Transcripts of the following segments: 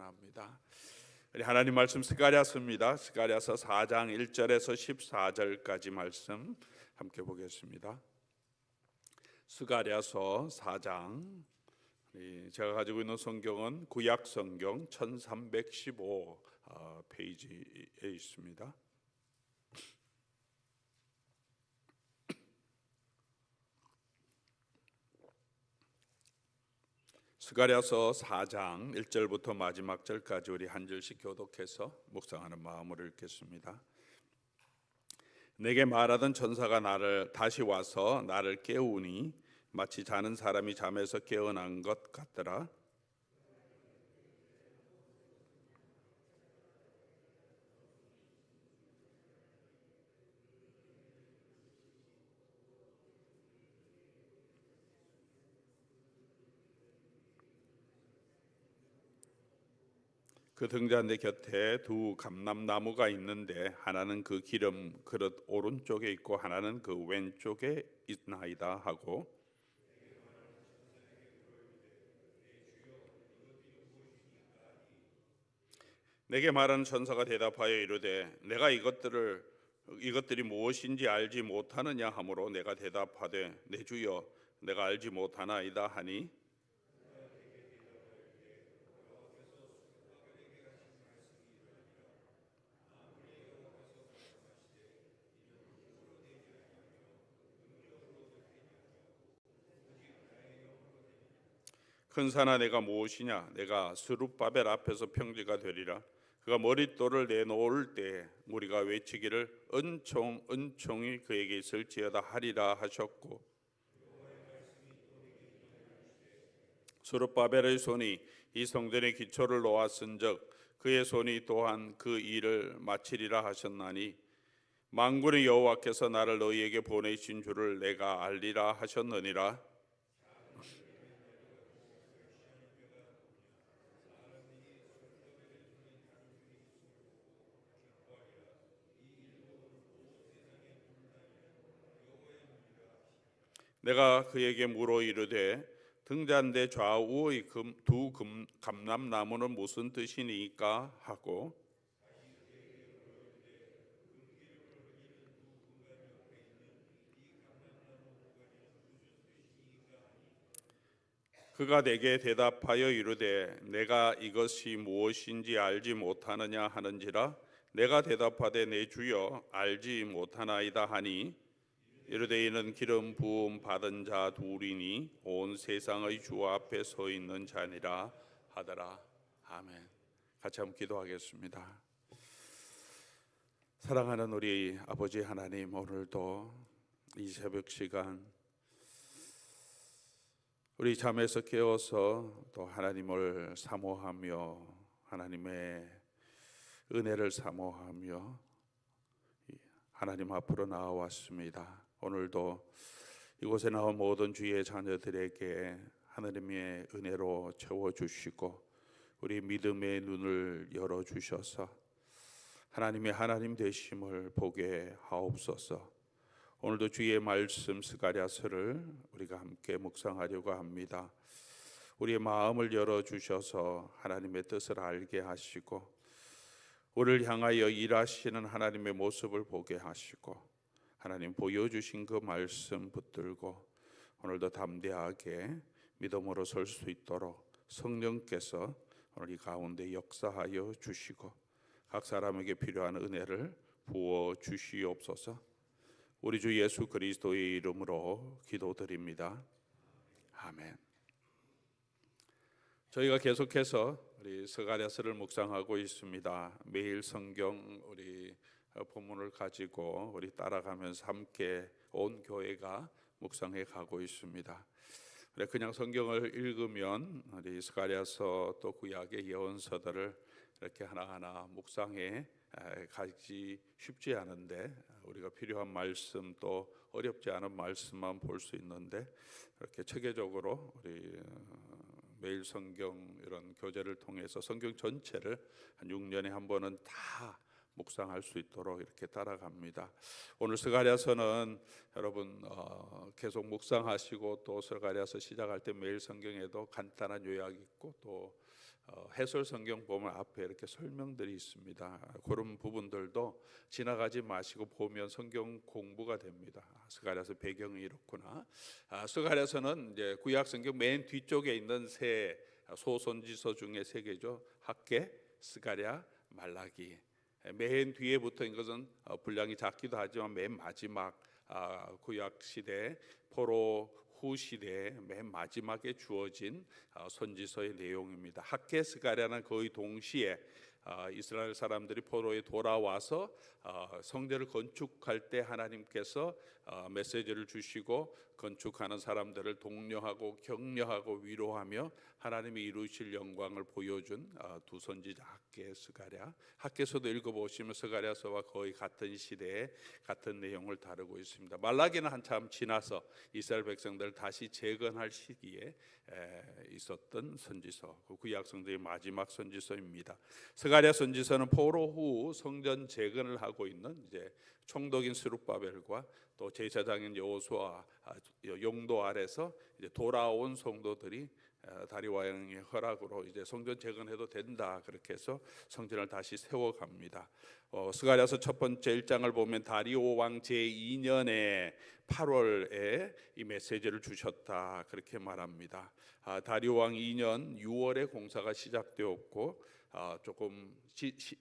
축원합니다. 우리 하나님 말씀 스가랴서입니다. 스가랴서 4장 1절에서 14절까지 말씀 함께 보겠습니다. 스가랴서 4장, 제가 가지고 있는 성경은 구약 성경 1315 페이지에 있습니다. 스가랴서 4장 1절부터 마지막 절까지 우리 한 절씩 교독해서 묵상하는 마음으로 읽겠습니다. 내게 말하던 천사가 나를 다시 와서 나를 깨우니 마치 자는 사람이 잠에서 깨어난 것 같더라. 그 등잔대 곁에 두 감람나무가 있는데 하나는 그 기름 그릇 오른쪽에 있고 하나는 그 왼쪽에 있나이다 하고, 내게 말하는 천사가 대답하여 이르되 내가 이것들이 무엇인지 알지 못하느냐 하므로 내가 대답하되 내 주여 내가 알지 못하나이다 하니, 큰 산아 내가 무엇이냐? 내가 스룹바벨 앞에서 평지가 되리라. 그가 머릿돌을 내놓을 때 무리가 외치기를 은총 은총이 그에게 있을지어다 하리라 하셨고, 스룹바벨의 손이 이 성전의 기초를 놓았은즉 그의 손이 또한 그 일을 마치리라 하셨나니, 만군의 여호와께서 나를 너희에게 보내신 줄을 내가 알리라 하셨느니라. 내가 그에게 물어 이르되 등잔대 좌우의 두 감람나무는 무슨 뜻이니까 하고, 그가 내게 대답하여 이르되 내가 이것이 무엇인지 알지 못하느냐 하는지라. 내가 대답하되 내 주여 알지 못하나이다 하니, 이르되 이는 기름 부음 받은 자 둘이니 온 세상의 주 앞에 서 있는 자니라 하더라. 아멘. 같이 한번 기도하겠습니다. 사랑하는 우리 아버지 하나님, 오늘도 이 새벽 시간 우리 잠에서 깨어서 또 하나님을 사모하며 하나님의 은혜를 사모하며 하나님 앞으로 나아왔습니다. 오늘도 이곳에 나온 모든 주의 자녀들에게 하나님의 은혜로 채워주시고 우리 믿음의 눈을 열어주셔서 하나님의 하나님 되심을 보게 하옵소서. 오늘도 주의 말씀 스가랴서를 우리가 함께 묵상하려고 합니다. 우리의 마음을 열어주셔서 하나님의 뜻을 알게 하시고 우리를 향하여 일하시는 하나님의 모습을 보게 하시고 하나님 보여주신 그 말씀 붙들고 오늘도 담대하게 믿음으로 설 수 있도록 성령께서 오늘 이 가운데 역사하여 주시고 각 사람에게 필요한 은혜를 부어 주시옵소서. 우리 주 예수 그리스도의 이름으로 기도드립니다. 아멘. 저희가 계속해서 우리 스가랴서를 묵상하고 있습니다. 매일 성경 우리 본문을 가지고 우리 따라가면서 함께 온 교회가 묵상해 가고 있습니다. 그냥 성경을 읽으면 우리 스가랴서 또 구약의 예언서들을 이렇게 하나하나 묵상해 가기 쉽지 않은데 우리가 필요한 말씀 또 어렵지 않은 말씀만 볼 수 있는데 이렇게 체계적으로 우리 매일 성경 이런 교재를 통해서 성경 전체를 한 6년에 한 번은 다 묵상할 수 있도록 이렇게 따라갑니다. 오늘 스가랴서는 여러분 계속 묵상하시고 또 스가랴서 시작할 때 매일 성경에도 간단한 요약이 있고 또 해설 성경 보면 앞에 이렇게 설명들이 있습니다. 그런 부분들도 지나가지 마시고 보면 성경 공부가 됩니다. 스가랴서 배경이 이렇구나. 스가랴서는 이제 구약 성경 맨 뒤쪽에 있는 세 소선지서 중에 세 개죠. 학개, 스가랴, 말라기. 맨 뒤에 붙은 것은 분량이 작기도 하지만 맨 마지막 구약 시대 포로 후 시대의 맨 마지막에 주어진 선지서의 내용입니다. 학개 스가랴는 거의 동시에 이스라엘 사람들이 포로에 돌아와서 성전을 건축할 때 하나님께서 메시지를 주시고 건축하는 사람들을 독려하고 격려하고 위로하며 하나님이 이루실 영광을 보여준 두 선지자 학개 스가랴. 학개서도 읽어보시면 스가랴서와 거의 같은 시대에 같은 내용을 다루고 있습니다. 말라기는 한참 지나서 이스라엘 백성들을 다시 재건할 시기에 있었던 선지서, 구약 성경의 마지막 선지서입니다. 스가랴 선지서는 포로 후 성전 재건을 하고 있는 이제 총독인 스룹바벨과 또 제사장인 여호수아 용도 아래서 이제 돌아온 성도들이 다리와 왕의 허락으로 이제 성전 재건해도 된다 그렇게 해서 성전을 다시 세워갑니다. 스가랴서 첫 번째 1장을 보면 다리오 왕 제2년에 8월에 이 메시지를 주셨다 그렇게 말합니다. 다리오 왕 2년 6월에 공사가 시작되었고 조금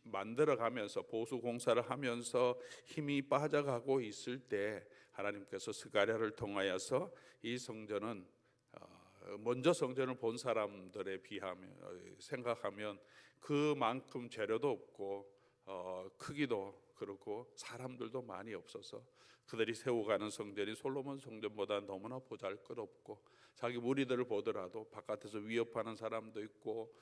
만들어가면서 보수 공사를 하면서 힘이 빠져가고 있을 때 하나님께서 스가랴를 통하여서 이 성전은 먼저 성전을 본 사람들에 비하면 생각하면 그만큼 재료도 없고 크기도 그렇고 사람들도 많이 없어서 그들이 세워가는 성전이 솔로몬 성전보다 너무나 보잘것없고 자기 무리들을 보더라도 바깥에서 위협하는 사람도 있고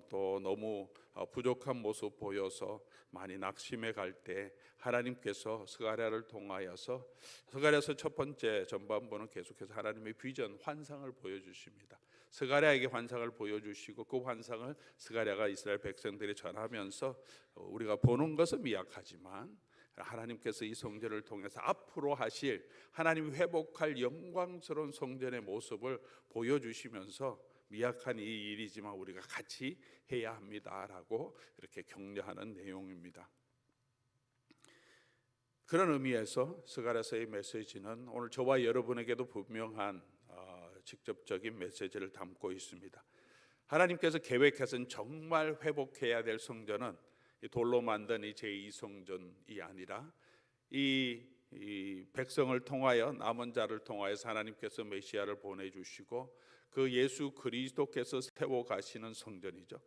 또 너무 부족한 모습 보여서 많이 낙심해 갈 때 하나님께서 스가랴를 통하여서 스가랴서 첫 번째 전반부는 계속해서 하나님의 비전 환상을 보여주십니다. 스가랴에게 환상을 보여주시고 그 환상을 스가랴가 이스라엘 백성들이 전하면서 우리가 보는 것은 미약하지만 하나님께서 이 성전을 통해서 앞으로 하실 하나님이 회복할 영광스러운 성전의 모습을 보여주시면서 미약한 이 일이지만 우리가 같이 해야 합니다라고 이렇게 격려하는 내용입니다. 그런 의미에서 스가랴서의 메시지는 오늘 저와 여러분에게도 분명한 직접적인 메시지를 담고 있습니다. 하나님께서 계획해서는 정말 회복해야 될 성전은 돌로 만든 이 제2성전이 아니라 이 백성을 통하여 남은 자를 통하여서 하나님께서 메시아를 보내주시고 그 예수 그리스도께서 세워 가시는 성전이죠.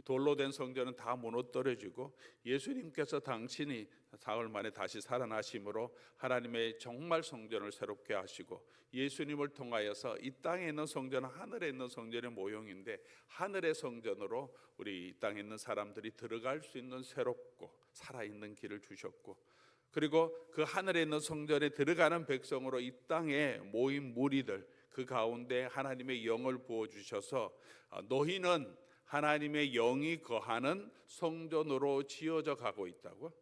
돌로 된 성전은 다 무너뜨려지고 예수님께서 당신이 사흘 만에 다시 살아나심으로 하나님의 정말 성전을 새롭게 하시고 예수님을 통하여서 이 땅에 있는 성전은 하늘에 있는 성전의 모형인데 하늘의 성전으로 우리 이 땅에 있는 사람들이 들어갈 수 있는 새롭고 살아있는 길을 주셨고 그리고 그 하늘에 있는 성전에 들어가는 백성으로 이 땅에 모인 무리들 그 가운데 하나님의 영을 부어주셔서 너희는 하나님의 영이 거하는 성전으로 지어져 가고 있다고.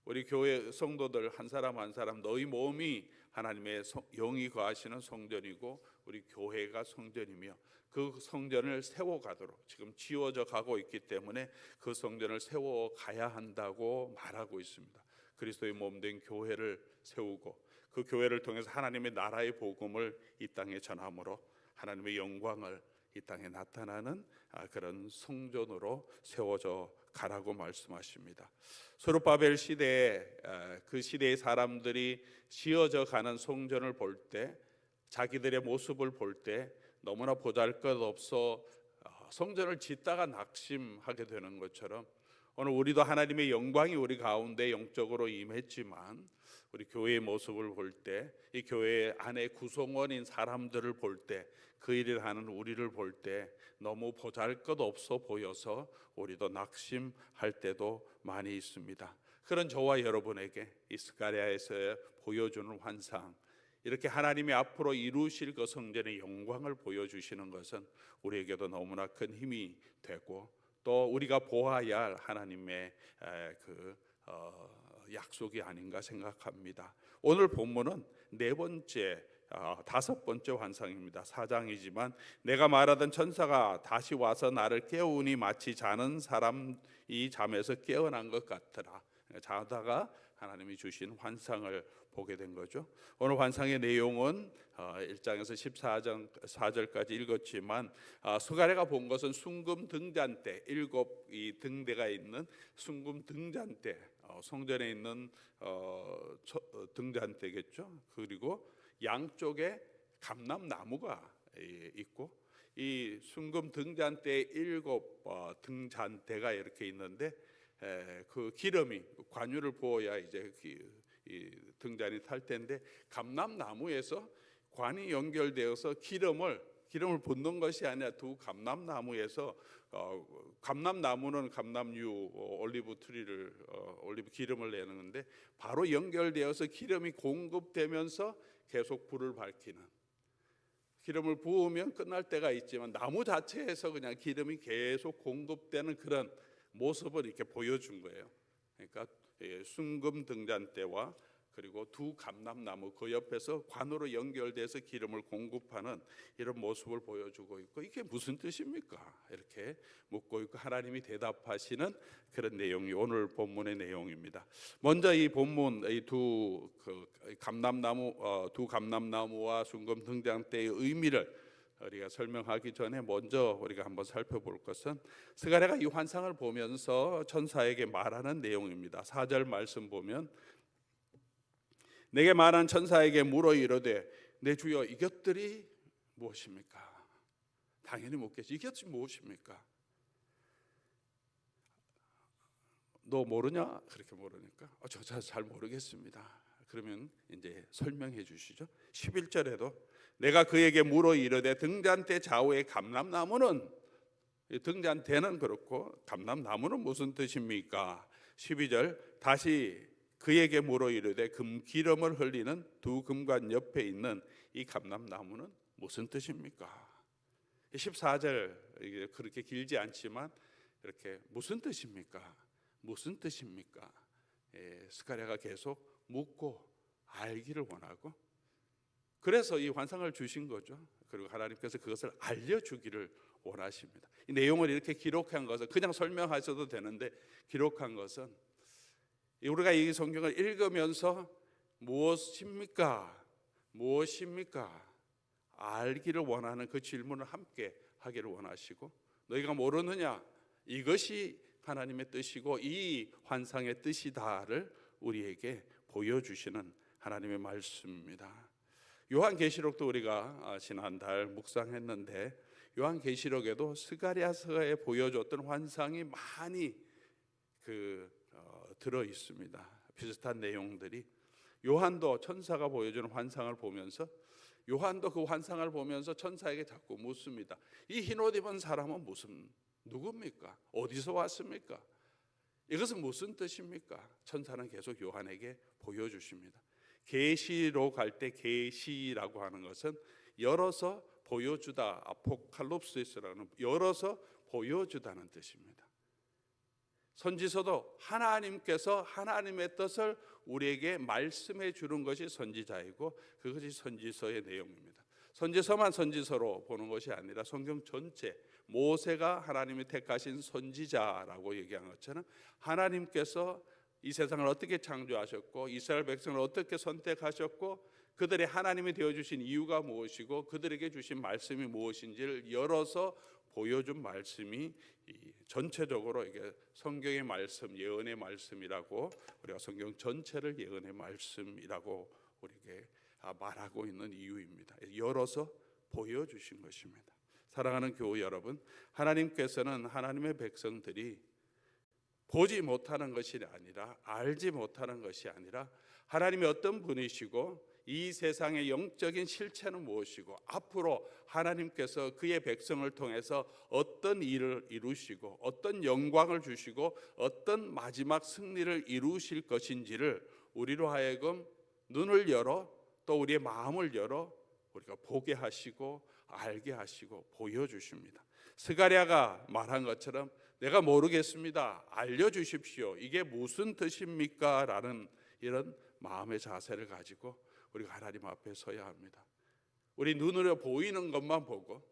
우리 교회 성도들 한 사람 한 사람 너희 몸이 하나님의 영이 거하시는 성전이고 우리 교회가 성전이며 그 성전을 세워가도록 지금 지어져 가고 있기 때문에 그 성전을 세워가야 한다고 말하고 있습니다. 그리스도의 몸된 교회를 세우고 그 교회를 통해서 하나님의 나라의 복음을 이 땅에 전함으로 하나님의 영광을 이 땅에 나타나는 그런 성전으로 세워져 가라고 말씀하십니다. 스룹바벨 시대에 그 시대의 사람들이 지어져 가는 성전을 볼 때 자기들의 모습을 볼 때 너무나 보잘것없어 성전을 짓다가 낙심하게 되는 것처럼 오늘 우리도 하나님의 영광이 우리 가운데 영적으로 임했지만 우리 교회의 모습을 볼 때 이 교회 안에 구성원인 사람들을 볼 때 그 일을 하는 우리를 볼 때 너무 보잘것없어 보여서 우리도 낙심할 때도 많이 있습니다. 그런 저와 여러분에게 이 스가랴에서 보여주는 환상 이렇게 하나님이 앞으로 이루실 그 성전의 영광을 보여주시는 것은 우리에게도 너무나 큰 힘이 되고 또 우리가 보아야 할 하나님의 약속이 아닌가 생각합니다. 오늘 본문은 네 번째 다섯 번째 환상입니다. 4장이지만 내가 말하던 천사가 다시 와서 나를 깨우니 마치 자는 사람이 잠에서 깨어난 것 같더라. 자다가 하나님이 주신 환상을 보게 된 거죠. 오늘 환상의 내용은 1장에서 14장 4절까지 읽었지만 스가랴가 본 것은 순금 등잔대, 7이 등대가 있는 순금 등잔대, 성전에 있는 등잔대겠죠. 그리고 양쪽에 감람나무가 있고 이 순금 등잔대에 7 등잔대가 이렇게 있는데 그 기름이 관유를 부어야 이제 이 등잔이 탈 텐데 감람나무에서 관이 연결되어서 기름을 붓는 것이 아니라 두 감람나무에서 감람나무는 감람유 올리브 트리를 올리브 기름을 내는 건데 바로 연결되어서 기름이 공급되면서 계속 불을 밝히는, 기름을 부으면 끝날 때가 있지만 나무 자체에서 그냥 기름이 계속 공급되는 그런 모습을 이렇게 보여준 거예요. 그러니까 순금 등잔대와 그리고 두 감람나무 그 옆에서 관으로 연결돼서 기름을 공급하는 이런 모습을 보여주고 있고, 이게 무슨 뜻입니까? 이렇게 묻고 있고 하나님이 대답하시는 그런 내용이 오늘 본문의 내용입니다. 먼저 이 본문 이 두 감람나무와 순금 등잔대의 의미를 우리가 설명하기 전에 먼저 우리가 한번 살펴볼 것은 스가랴가 이 환상을 보면서 천사에게 말하는 내용입니다. 4절 말씀 보면 내게 말한 천사에게 물어 이르되 내 주여 이것들이 무엇입니까? 당연히 묻겠지. 이것이 무엇입니까? 너 모르냐? 그렇게 모르니까 저 잘 모르겠습니다. 그러면 이제 설명해 주시죠. 11절에도 내가 그에게 물어 이르되 등잔대 좌우의 감람나무는, 등잔대는 그렇고 감람나무는 무슨 뜻입니까? 12절 다시 그에게 물어 이르되 금기름을 흘리는 두 금관 옆에 있는 이 감람나무는 무슨 뜻입니까? 14절 이게 그렇게 길지 않지만 이렇게 무슨 뜻입니까? 무슨 뜻입니까? 스가랴가 계속 묻고 알기를 원하고, 그래서 이 환상을 주신 거죠. 그리고 하나님께서 그것을 알려주기를 원하십니다. 이 내용을 이렇게 기록한 것은 그냥 설명하셔도 되는데 기록한 것은 우리가 이 성경을 읽으면서 무엇입니까? 알기를 원하는 그 질문을 함께 하기를 원하시고, 너희가 모르느냐? 이것이 하나님의 뜻이고 이 환상의 뜻이다를 우리에게 보여주시는 하나님의 말씀입니다. 요한계시록도 우리가 지난달 묵상했는데 요한계시록에도 스가랴서에 보여줬던 환상이 많이 들어 있습니다. 비슷한 내용들이. 요한도 천사가 보여주는 환상을 보면서 요한도 그 환상을 보면서 천사에게 자꾸 묻습니다. 이 흰옷 입은 사람은 누굽니까? 어디서 왔습니까? 이것은 무슨 뜻입니까? 천사는 계속 요한에게 보여주십니다. 계시로 갈 때 계시라고 하는 것은 열어서 보여주다, 아포칼롭시스라는 열어서 보여주다는 뜻입니다. 선지서도 하나님께서 하나님의 뜻을 우리에게 말씀해 주는 것이 선지자이고 그것이 선지서의 내용입니다. 선지서만 선지서로 보는 것이 아니라 성경 전체, 모세가 하나님이 택하신 선지자라고 얘기한 것처럼 하나님께서 이 세상을 어떻게 창조하셨고 이스라엘 백성을 어떻게 선택하셨고 그들의 하나님이 되어주신 이유가 무엇이고 그들에게 주신 말씀이 무엇인지를 열어서 보여준 말씀이 전체적으로 이게 성경의 말씀, 예언의 말씀이라고, 우리가 성경 전체를 예언의 말씀이라고 우리에게 말하고 있는 이유입니다. 열어서 보여주신 것입니다. 사랑하는 교우 여러분, 하나님께서는 하나님의 백성들이 보지 못하는 것이 아니라, 알지 못하는 것이 아니라 하나님이 어떤 분이시고 이 세상의 영적인 실체는 무엇이고 앞으로 하나님께서 그의 백성을 통해서 어떤 일을 이루시고 어떤 영광을 주시고 어떤 마지막 승리를 이루실 것인지를 우리로 하여금 눈을 열어 또 우리의 마음을 열어 우리가 보게 하시고 알게 하시고 보여주십니다. 스가랴가 말한 것처럼 내가 모르겠습니다, 알려주십시오, 이게 무슨 뜻입니까? 라는 이런 마음의 자세를 가지고 우리가 하나님 앞에 서야 합니다. 우리 눈으로 보이는 것만 보고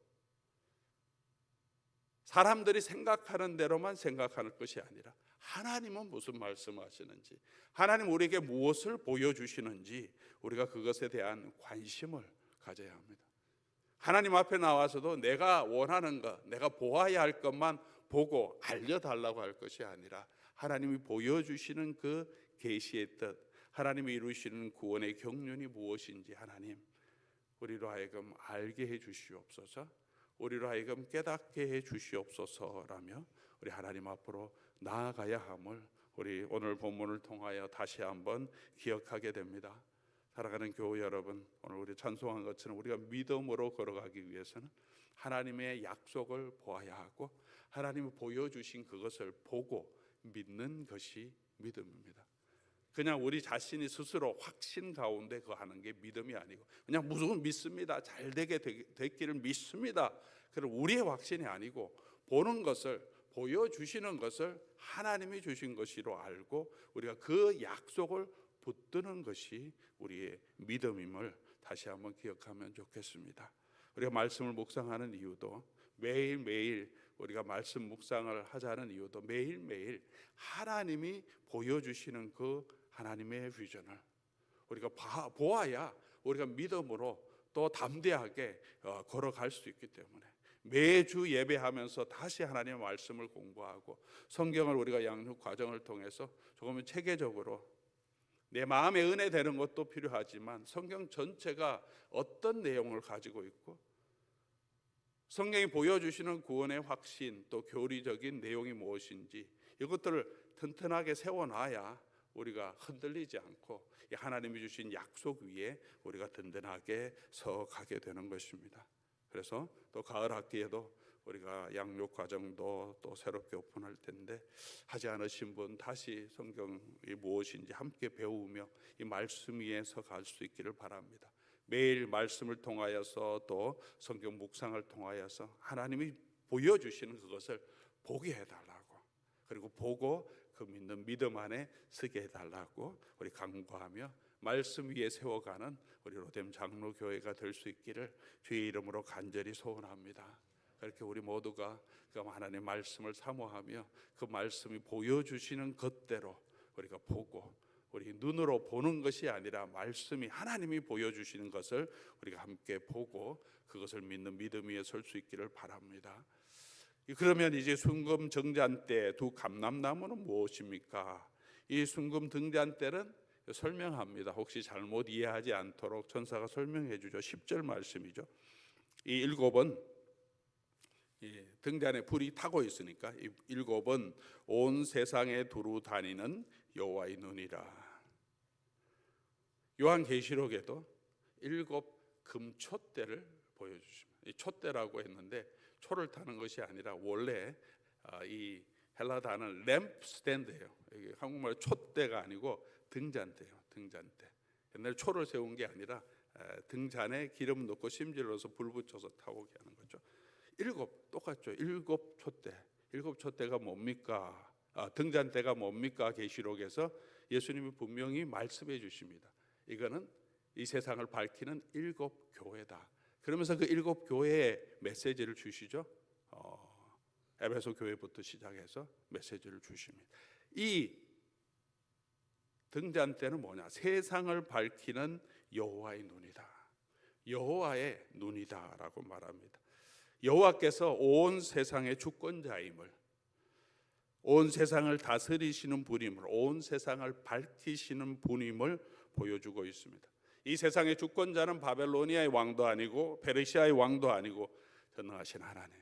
사람들이 생각하는 대로만 생각하는 것이 아니라 하나님은 무슨 말씀하시는지, 하나님 우리에게 무엇을 보여주시는지 우리가 그것에 대한 관심을 가져야 합니다. 하나님 앞에 나와서도 내가 원하는 것, 내가 보아야 할 것만 보고 알려달라고 할 것이 아니라 하나님이 보여주시는 그 계시의 뜻, 하나님이 이루시는 구원의 경륜이 무엇인지 하나님 우리로 하여금 알게 해 주시옵소서, 우리로 하여금 깨닫게 해 주시옵소서라며 우리 하나님 앞으로 나아가야 함을 우리 오늘 본문을 통하여 다시 한번 기억하게 됩니다. 사랑하는 교회 여러분, 오늘 우리 찬송한 것처럼 우리가 믿음으로 걸어가기 위해서는 하나님의 약속을 보아야 하고 하나님이 보여주신 그것을 보고 믿는 것이 믿음입니다. 그냥 우리 자신이 스스로 확신 가운데 그 하는 게 믿음이 아니고 그냥 무조건 믿습니다, 잘 되게 됐기를 믿습니다, 그럼 우리의 확신이 아니고 보는 것을, 보여주시는 것을 하나님이 주신 것이로 알고 우리가 그 약속을 붙드는 것이 우리의 믿음임을 다시 한번 기억하면 좋겠습니다. 우리가 말씀을 묵상하는 이유도, 매일매일 우리가 말씀 묵상을 하자는 이유도 매일매일 하나님이 보여주시는 그 하나님의 비전을 우리가 보아야 우리가 믿음으로 또 담대하게 걸어갈 수 있기 때문에 매주 예배하면서 다시 하나님의 말씀을 공부하고 성경을 우리가 양육 과정을 통해서 조금은 체계적으로 내 마음에 은혜 되는 것도 필요하지만 성경 전체가 어떤 내용을 가지고 있고 성경이 보여주시는 구원의 확신 또 교리적인 내용이 무엇인지 이것들을 튼튼하게 세워놔야 우리가 흔들리지 않고 하나님이 주신 약속 위에 우리가 든든하게 서가게 되는 것입니다. 그래서 또 가을 학기에도 우리가 양육 과정도 또 새롭게 오픈할 텐데 하지 않으신 분 다시 성경이 무엇인지 함께 배우며 이 말씀 위에 서갈 수 있기를 바랍니다. 매일 말씀을 통하여서 또 성경 묵상을 통하여서 하나님이 보여주시는 그것을 보게 해달라고, 그리고 보고 그 믿는 믿음 안에 서게 해달라고 우리 간구하며 말씀 위에 세워가는 우리 로뎀 장로교회가 될 수 있기를 주의 이름으로 간절히 소원합니다. 그렇게 우리 모두가 그 하나님의 말씀을 사모하며 그 말씀이 보여주시는 것대로 우리가 보고 우리 눈으로 보는 것이 아니라 말씀이 하나님이 보여주시는 것을 우리가 함께 보고 그것을 믿는 믿음 위에 설 수 있기를 바랍니다. 그러면 이제 순금 정잔 때 두 감람나무는 무엇입니까? 이 순금 등잔 때는 설명합니다. 혹시 잘못 이해하지 않도록 천사가 설명해 주죠. 10절 말씀이죠. 이 일곱은 등잔에 불이 타고 있으니까 이 일곱은 온 세상에 두루 다니는 여호와의 눈이라. 요한계시록에도 일곱 금촛대를 보여주십니다. 이 촛대라고 했는데 초를 타는 것이 아니라 원래 이 헬라 단어는 램프 스탠드예요. 이게 한국말로 촛대가 아니고 등잔대예요. 등잔대. 옛날에 초를 세운 게 아니라 등잔에 기름 넣고 심지어서 불 붙여서 타오게 하는 거죠. 일곱 똑같죠. 일곱 촛대. 일곱 촛대가 뭡니까? 등잔대가 뭡니까? 계시록에서 예수님이 분명히 말씀해 주십니다. 이거는 이 세상을 밝히는 일곱 교회다. 그러면서 그 일곱 교회의 메시지를 주시죠. 에베소 교회부터 시작해서 메시지를 주십니다. 이 등잔대는 뭐냐? 세상을 밝히는 여호와의 눈이다. 여호와의 눈이다라고 말합니다. 여호와께서 온 세상의 주권자임을, 온 세상을 다스리시는 분임을, 온 세상을 밝히시는 분임을 보여주고 있습니다. 이 세상의 주권자는 바벨로니아의 왕도 아니고 페르시아의 왕도 아니고 전능하신 하나님,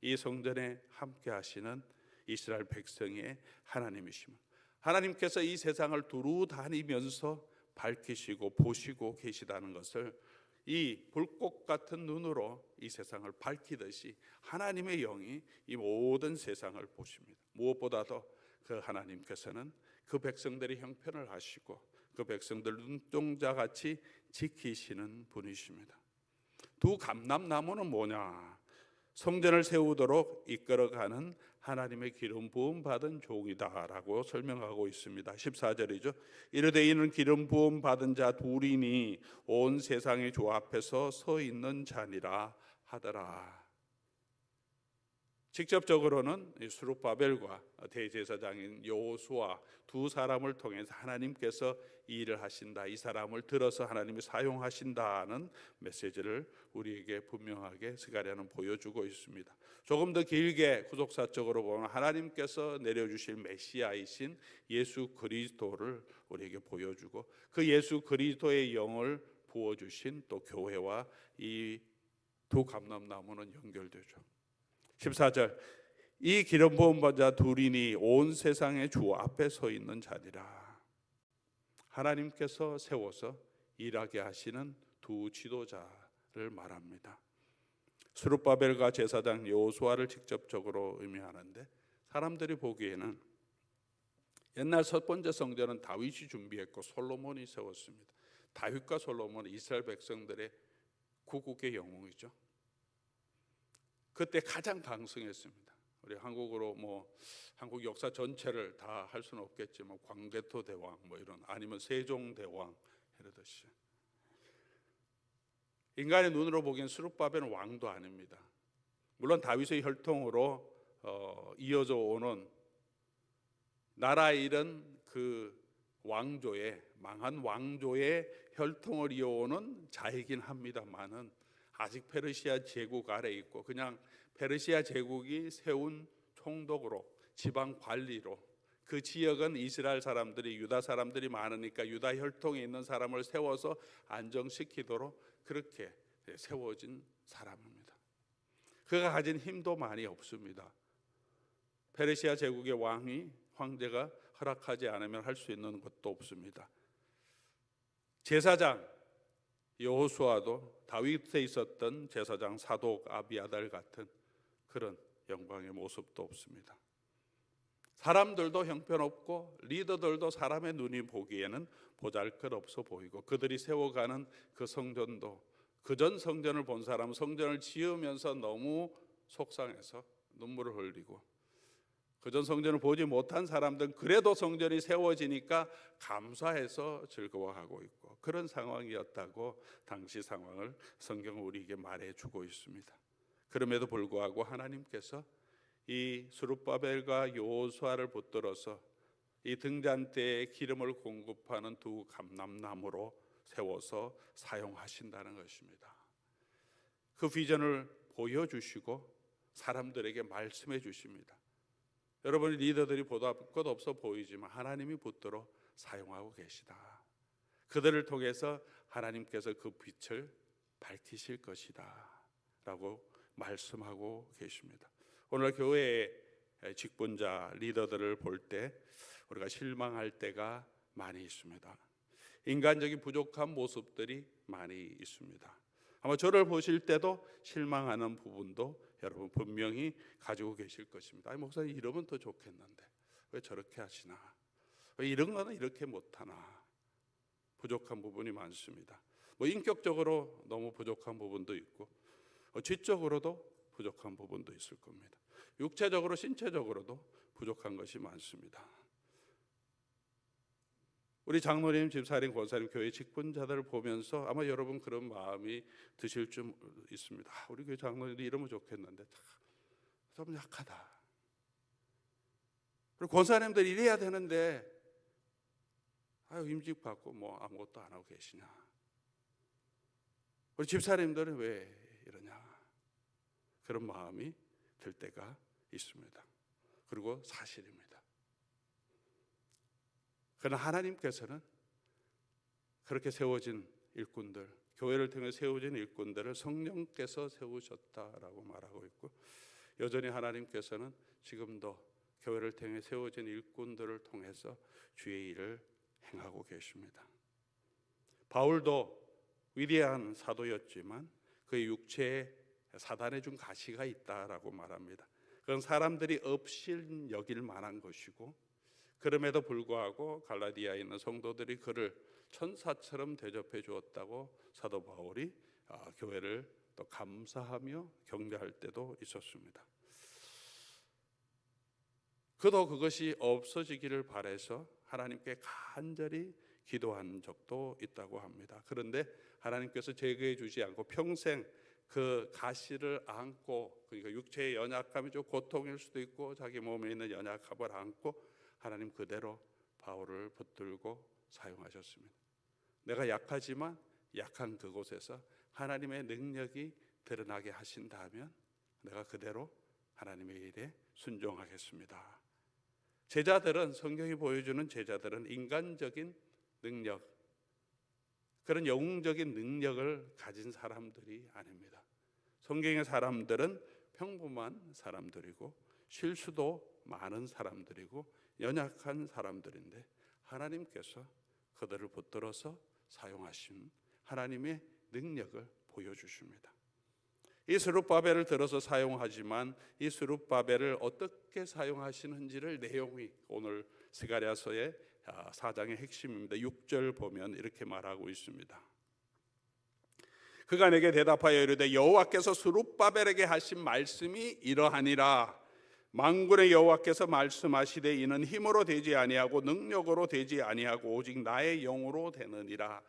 이 성전에 함께 하시는 이스라엘 백성의 하나님이시며 하나님께서 이 세상을 두루 다니면서 밝히시고 보시고 계시다는 것을 이 불꽃 같은 눈으로 이 세상을 밝히듯이 하나님의 영이 이 모든 세상을 보십니다. 무엇보다도 그 하나님께서는 그 백성들의 형편을 하시고 그 백성들 눈동자같이 지키시는 분이십니다. 두 감람나무는 뭐냐? 성전을 세우도록 이끌어가는 하나님의 기름 부음 받은 종이다라고 설명하고 있습니다. 14절이죠. 이르되 이는 기름 부음 받은 자 둘이니 온 세상의 주 앞에서 서 있는 자니라 하더라. 직접적으로는 스룹바벨과 대제사장인 여호수아 두 사람을 통해서 하나님께서 이 일을 하신다, 이 사람을 들어서 하나님이 사용하신다는 메시지를 우리에게 분명하게 스가랴는 보여주고 있습니다. 조금 더 길게 구속사적으로 보면 하나님께서 내려주실 메시아이신 예수 그리스도를 우리에게 보여주고, 그 예수 그리스도의 영을 부어주신 또 교회와 이 두 감람나무는 연결되죠. 14절, 이 기름 부음 받은 자 둘이니 온 세상의 주 앞에 서 있는 자니라. 하나님께서 세워서 일하게 하시는 두 지도자를 말합니다. 스룹바벨과 제사장 여호수아를 직접적으로 의미하는데, 사람들이 보기에는 옛날 첫 번째 성전은 다윗이 준비했고 솔로몬이 세웠습니다. 다윗과 솔로몬은 이스라엘 백성들의 구국의 영웅이죠. 그때 가장 강성했습니다. 우리 한국으로 한국 역사 전체를 다 할 수는 없겠지만 광개토 대왕 이런, 아니면 세종 대왕 이러듯이. 인간의 눈으로 보기엔 스룹바벨은 왕도 아닙니다. 물론 다윗의 혈통으로 이어져 오는 나라 잃은 그 왕조의, 망한 왕조의 혈통을 이어오는 자이긴 합니다만은 아직 페르시아 제국 아래 있고, 그냥 페르시아 제국이 세운 총독으로, 지방 관리로, 그 지역은 이스라엘 사람들이, 유다 사람들이 많으니까 유다 혈통에 있는 사람을 세워서 안정시키도록 그렇게 세워진 사람입니다. 그가 가진 힘도 많이 없습니다. 페르시아 제국의 황제가 허락하지 않으면 할 수 있는 것도 없습니다. 제사장 여호수아도 다윗에 있었던 제사장 사독 아비아달 같은 그런 영광의 모습도 없습니다. 사람들도 형편없고 리더들도 사람의 눈이 보기에는 보잘것없어 보이고, 그들이 세워가는 그 성전도, 그전 성전을 본 사람은 성전을 지으면서 너무 속상해서 눈물을 흘리고, 그전 성전을 보지 못한 사람들은 그래도 성전이 세워지니까 감사해서 즐거워하고 있고, 그런 상황이었다고 당시 상황을 성경은 우리에게 말해주고 있습니다. 그럼에도 불구하고 하나님께서 이 스룹바벨과 여호수아를 붙들어서 이 등잔대에 기름을 공급하는 두 감람나무로 세워서 사용하신다는 것입니다. 그 비전을 보여주시고 사람들에게 말씀해 주십니다. 여러분의 리더들이 보잘것없어 보이지만 하나님이 붙들어 사용하고 계시다. 그들을 통해서 하나님께서 그 빛을 밝히실 것이다 라고 말씀하고 계십니다. 오늘 교회의 직분자 리더들을 볼 때 우리가 실망할 때가 많이 있습니다. 인간적인 부족한 모습들이 많이 있습니다. 아마 저를 보실 때도 실망하는 부분도 여러분 분명히 가지고 계실 것입니다. 아니, 목사님 이러면 더 좋겠는데 왜 저렇게 하시나, 왜 이런 거는 이렇게 못하나. 부족한 부분이 많습니다. 인격적으로 너무 부족한 부분도 있고, 지적으로도 부족한 부분도 있을 겁니다. 육체적으로, 신체적으로도 부족한 것이 많습니다. 우리 장로님, 집사님, 권사님, 교회 직분자들을 보면서 아마 여러분 그런 마음이 드실 줄 있습니다. 우리 교회 장로님도 이러면 좋겠는데 좀 약하다. 그리고 권사님들 이래야 되는데 임직 받고 아무것도 안 하고 계시냐. 우리 집사님들은 왜 이러냐. 그런 마음이 들 때가 있습니다. 그리고 사실입니다. 그러나 하나님께서는 그렇게 세워진 일꾼들, 교회를 통해 세워진 일꾼들을 성령께서 세우셨다라고 말하고 있고, 여전히 하나님께서는 지금도 교회를 통해 세워진 일꾼들을 통해서 주의 일을 행하고 계십니다. 바울도 위대한 사도였지만 그의 육체에 사단의 준 가시가 있다라고 말합니다. 그건 사람들이 업신 여길 만한 것이고, 그럼에도 불구하고 갈라디아에 있는 성도들이 그를 천사처럼 대접해 주었다고 사도 바울이 교회를 또 감사하며 격려할 때도 있었습니다. 그도 그것이 없어지기를 바라서 하나님께 간절히 기도한 적도 있다고 합니다. 그런데 하나님께서 제거해 주지 않고 평생 그 가시를 안고, 그러니까 육체의 연약함이 좀 고통일 수도 있고 자기 몸에 있는 연약함을 안고 하나님 그대로 바울을 붙들고 사용하셨습니다. 내가 약하지만 약한 그곳에서 하나님의 능력이 드러나게 하신다면 내가 그대로 하나님의 일에 순종하겠습니다. 제자들은, 성경이 보여주는 제자들은 인간적인 능력, 그런 영웅적인 능력을 가진 사람들이 아닙니다. 성경의 사람들은 평범한 사람들이고 실수도 많은 사람들이고 연약한 사람들인데 하나님께서 그들을 붙들어서 사용하신 하나님의 능력을 보여주십니다. 이 스룹바벨을 들어서 사용하지만 이 스룹바벨을 어떻게 사용하시는지를 내용이 오늘 스가랴서의 4장의 핵심입니다. 6절 보면 이렇게 말하고 있습니다. 그가 내게 대답하여 이르되 여호와께서 스룹바벨에게 하신 말씀이 이러하니라. 만군의 여호와께서 말씀하시되 이는 힘으로 되지 아니하고 능력으로 되지 아니하고 오직 나의 영으로 되느니라.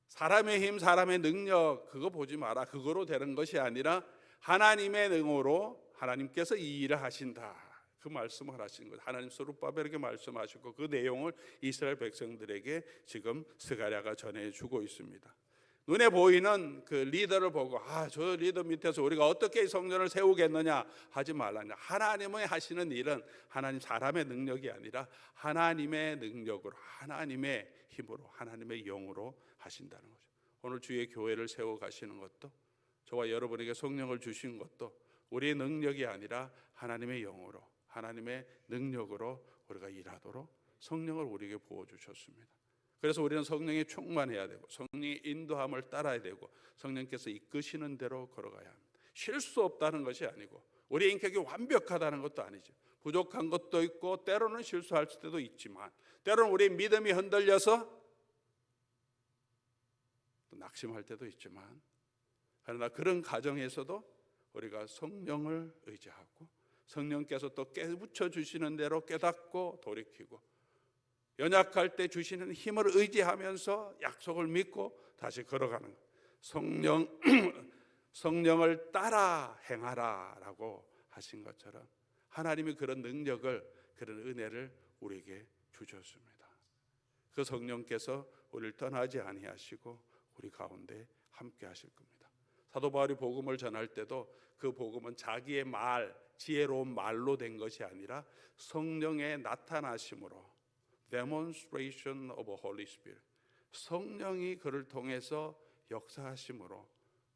사람의 힘, 사람의 능력 그거 보지 마라. 그거로 되는 것이 아니라 하나님의 능으로 하나님께서 이 일을 하신다. 그 말씀을 하신 거예요. 하나님 스룹바벨에게 말씀하시고 그 내용을 이스라엘 백성들에게 지금 스가랴가 전해주고 있습니다. 눈에 보이는 그 리더를 보고 저 리더 밑에서 우리가 어떻게 성전을 세우겠느냐 하지 말라냐. 하나님의 하시는 일은 하나님 사람의 능력이 아니라 하나님의 능력으로, 하나님의 힘으로, 하나님의 영으로 하신다는 거죠. 오늘 주의 교회를 세워 가시는 것도, 저와 여러분에게 성령을 주신 것도 우리의 능력이 아니라 하나님의 영으로, 하나님의 능력으로 우리가 일하도록 성령을 우리에게 부어 주셨습니다. 그래서 우리는 성령에 충만해야 되고 성령의 인도함을 따라야 되고 성령께서 이끄시는 대로 걸어가야 합니다. 실수 없다는 것이 아니고 우리의 인격이 완벽하다는 것도 아니죠. 부족한 것도 있고 때로는 실수할 때도 있지만 때로는 우리의 믿음이 흔들려서 또 낙심할 때도 있지만, 그러나 그런 가정에서도 우리가 성령을 의지하고 성령께서 또 깨우쳐 주시는 대로 깨닫고 돌이키고 연약할 때 주시는 힘을 의지하면서 약속을 믿고 다시 걸어가는 성령을 따라 행하라라고 하신 것처럼 하나님이 그런 능력을, 그런 은혜를 우리에게 주셨습니다. 그 성령께서 우리를 떠나지 아니하시고 우리 가운데 함께 하실 겁니다. 사도 바울이 복음을 전할 때도 그 복음은 자기의 말, 지혜로운 말로 된 것이 아니라 성령의 나타나심으로, demonstration of Holy Spirit, 성령이 그를 통해서 역사하심으로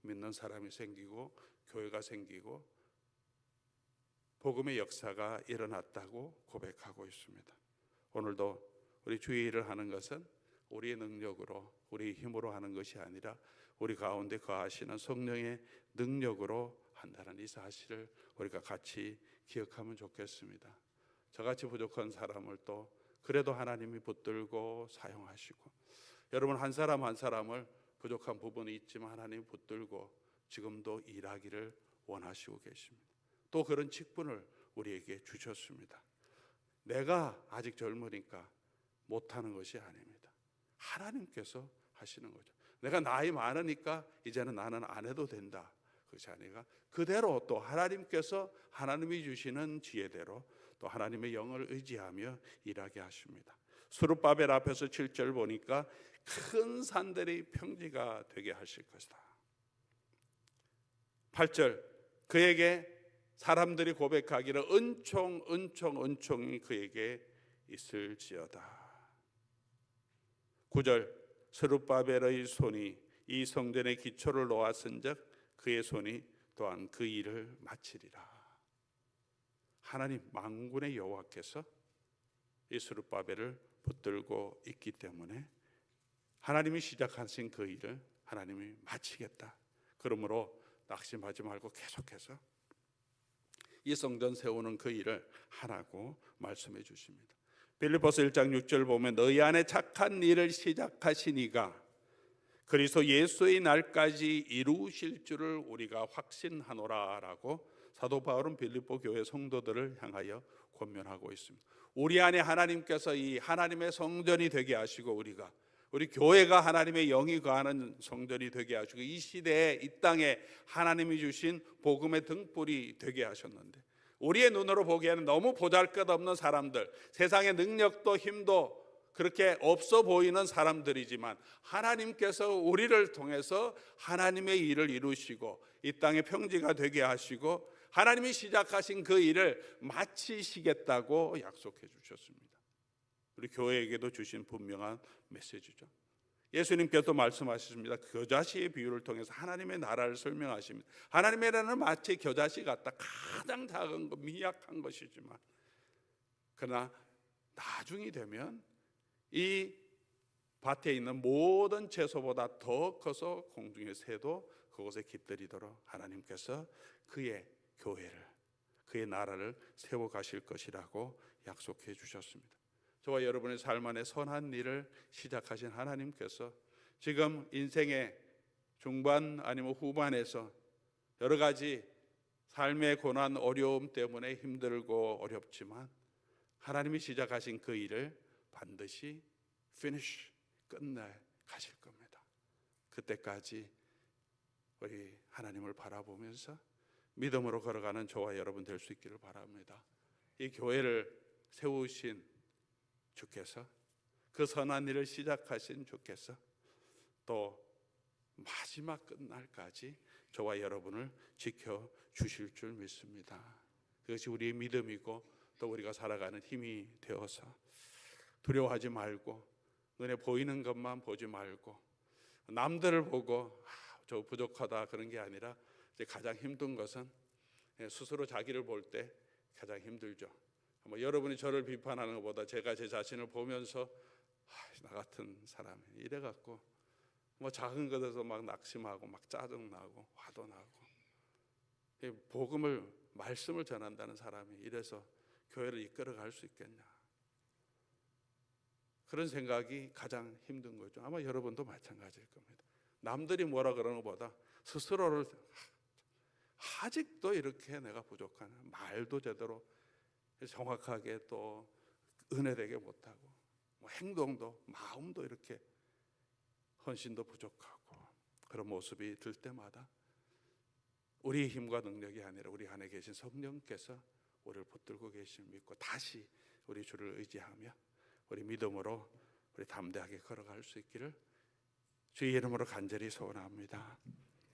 믿는 사람이 생기고 교회가 생기고 복음의 역사가 일어났다고 고백하고 있습니다. 오늘도 우리 주의 일을 하는 것은 우리의 능력으로, 우리의 힘으로 하는 것이 아니라 우리 가운데 거하시는 성령의 능력으로 한다는 이 사실을 우리가 같이 기억하면 좋겠습니다. 저같이 부족한 사람을 또 그래도 하나님이 붙들고 사용하시고, 여러분 한 사람 한 사람을 부족한 부분이 있지만 하나님이 붙들고 지금도 일하기를 원하시고 계십니다. 또 그런 직분을 우리에게 주셨습니다. 내가 아직 젊으니까 못하는 것이 아닙니다. 하나님께서 하시는 거죠. 내가 나이 많으니까 이제는 나는 안 해도 된다, 그것이 아니라 그대로 또 하나님께서 하나님이 주시는 지혜대로 또 하나님의 영을 의지하며 일하게 하십니다. 스룹바벨 앞에서 7절 보니까 큰 산들이 평지가 되게 하실 것이다. 8절 그에게 사람들이 고백하기를 은총이 그에게 있을지어다. 9절 스룹바벨의 손이 이 성전의 기초를 놓았은즉 그의 손이 또한 그 일을 마치리라. 하나님 만군의 여호와께서 이 스룹바벨을 붙들고 있기 때문에 하나님이 시작하신 그 일을 하나님이 마치겠다. 그러므로 낙심하지 말고 계속해서 이 성전 세우는 그 일을 하라고 말씀해 주십니다. 빌립보서 1장 6절 보면 너희 안에 착한 일을 시작하신 이가 그리스도 예수의 날까지 이루실 줄을 우리가 확신하노라 라고 사도 바울은 빌립보 교회 성도들을 향하여 권면하고 있습니다. 우리 안에 하나님께서 이 하나님의 성전이 되게 하시고 우리 교회가 하나님의 영이 거하는 성전이 되게 하시고 이 시대에 이 땅에 하나님이 주신 복음의 등불이 되게 하셨는데 우리의 눈으로 보기에는 너무 보잘것없는 사람들, 세상의 능력도 힘도 그렇게 없어 보이는 사람들이지만 하나님께서 우리를 통해서 하나님의 일을 이루시고 이 땅에 평지가 되게 하시고 하나님이 시작하신 그 일을 마치시겠다고 약속해 주셨습니다. 우리 교회에게도 주신 분명한 메시지죠. 예수님께서 말씀하셨습니다. 겨자씨의 비유를 통해서 하나님의 나라를 설명하십니다. 하나님의 나라는 마치 겨자씨 같다. 가장 작은 것, 미약한 것이지만 그러나 나중이 되면 이 밭에 있는 모든 채소보다 더 커서 공중의 새도 그곳에 깃들이도록 하나님께서 그의 교회를, 그의 나라를 세워 가실 것이라고 약속해 주셨습니다. 저와 여러분의 삶 안에 선한 일을 시작하신 하나님께서 지금 인생의 중반 아니면 후반에서 여러 가지 삶의 고난, 어려움 때문에 힘들고 어렵지만 하나님이 시작하신 그 일을 반드시 finish, 끝내 가실 겁니다. 그때까지 우리 하나님을 바라보면서 믿음으로 걸어가는 저와 여러분 될 수 있기를 바랍니다. 이 교회를 세우신 주께서, 그 선한 일을 시작하신 주께서 또 마지막 끝날까지 저와 여러분을 지켜주실 줄 믿습니다. 그것이 우리의 믿음이고 또 우리가 살아가는 힘이 되어서 두려워하지 말고 눈에 보이는 것만 보지 말고 남들을 보고 저 부족하다 그런 게 아니라 이제 가장 힘든 것은 스스로 자기를 볼 때 가장 힘들죠. 여러분이 저를 비판하는 것보다 제가 제 자신을 보면서 나 같은 사람이 이래 갖고 작은 것에서 막 낙심하고 막 짜증나고 화도 나고 복음을 말씀을 전한다는 사람이 이래서 교회를 이끌어 갈 수 있겠냐, 그런 생각이 가장 힘든 거죠. 아마 여러분도 마찬가지일 겁니다. 남들이 뭐라 그러는 것보다 스스로를 아직도 이렇게 내가 부족하나, 말도 제대로 정확하게 또 은혜되게 못하고 행동도 마음도 이렇게 헌신도 부족하고 그런 모습이 들 때마다 우리의 힘과 능력이 아니라 우리 안에 계신 성령께서 우리를 붙들고 계심을 믿고 다시 우리 주를 의지하며 우리 믿음으로 우리 담대하게 걸어갈 수 있기를 주의 이름으로 간절히 소원합니다.